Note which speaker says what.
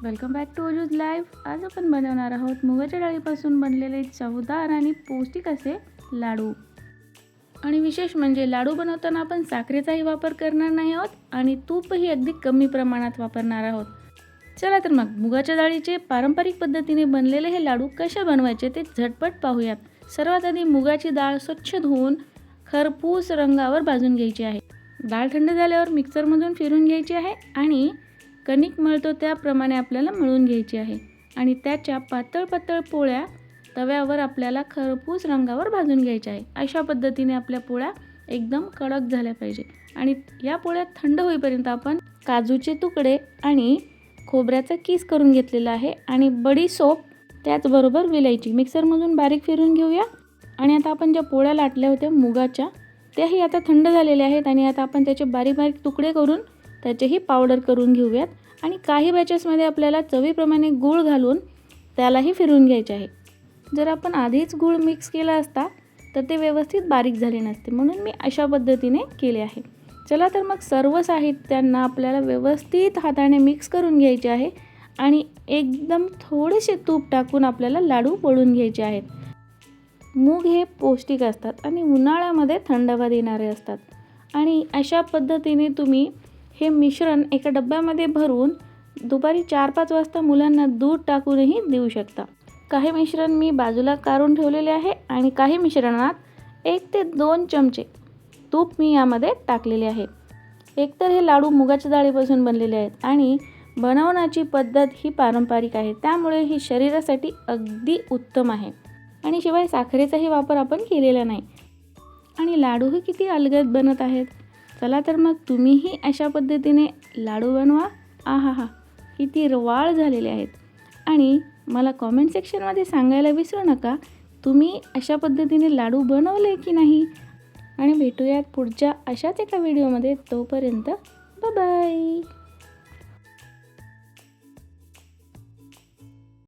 Speaker 1: Welcome back to ओजूज live. आज आपण बनवणार आहोत मुगाच्या डाळीपासून बनलेले चवदार आणि पौष्टिक असे लाडू। आणि विशेष म्हणजे लाडू बनवताना आपण साखरेचाही वापर करणार नाही आहोत आणि तूपही अगदी कमी प्रमाणात वापरणार आहोत। चला तर मग मुगाच्या डाळीचे पारंपरिक पद्धतीने बनलेले हे लाडू कसे बनवायचे ते झटपट पाहूयात। सर्वात आधी मुगाची डाळ स्वच्छ धुवून खरपूस रंगावर भाजून घ्यायची आहे। डाळ थंड झाल्यावर मिक्सरमधून फिरून घ्यायची आहे आणि कणिक मळतो त्याप्रमाणे आपल्याला मळून घ्यायची आहे आणि त्याच्या पातळ पातळ पोळ्या तव्यावर आपल्याला खरपूस रंगावर भाजून घ्यायच्या आहे। अशा पद्धतीने आपल्या पोळ्या एकदम कडक झाल्या पाहिजे आणि या पोळ्या थंड होईपर्यंत आपण काजूचे तुकडे आणि खोबऱ्याचा किस करून घेतलेला आहे आणि बडीशेप त्याचबरोबर विलायची मिक्सरमधून बारीक फिरून घेऊया। आणि आता आपण ज्या पोळ्या लाटल्या होत्या मुगाच्या त्याही आता थंड झालेल्या आहेत आणि आता आपण त्याचे बारीक बारीक तुकडे करून त्याचेही पावडर करून घेऊयात आणि काही बॅचेसमध्ये आपल्याला चवीप्रमाणे गूळ घालून त्यालाही फिरवून घ्यायचे आहे। जर आपण आधीच गूळ मिक्स केला असता तर ते व्यवस्थित बारीक झाले नसते, म्हणून मी अशा पद्धतीने केले आहे। चला तर मग सर्व साहित्यांना आपल्याला व्यवस्थित हाताने मिक्स करून घ्यायचे आहे आणि एकदम थोडेसे तूप टाकून आपल्याला लाडू वळून घ्यायचे आहेत। मूग हे पौष्टिक असतात आणि उन्हाळ्यामध्ये थंडावा देणारे असतात आणि अशा पद्धतीने तुम्ही हे मिश्रण एका डब्यामध्ये भरून दुपारी 4-5 वाजता मुलांना दूध टाकूनही देऊ शकता। काही मिश्रण मी बाजूला काढून ठेवलेले आहे आणि काही मिश्रणात 1 ते 2 चमचे तूप मी यामध्ये टाकलेले आहे। एकतर हे लाडू मुगाच्या डाळीपासून बनलेले आहेत आणि बनवण्याची पद्धत ही पारंपरिक आहे, त्यामुळे ही शरीरासाठी अगदी उत्तम आहे आणि शिवाय साखरेचाही वापर आपण केलेला नाही आणि लाडूही किती अलगद बनत आहेत। चला तर मग तुम्हीही अशा पद्धतीने लाडू बनवा। आहा, किती रवाळ झालेले आहेत आणि मला कॉमेंट सेक्शनमध्ये सांगायला विसरू नका तुम्ही अशा पद्धतीने लाडू बनवले की नाही। आणि भेटूयात पुढच्या अशाच एका व्हिडिओमध्ये, तोपर्यंत बाय बाय।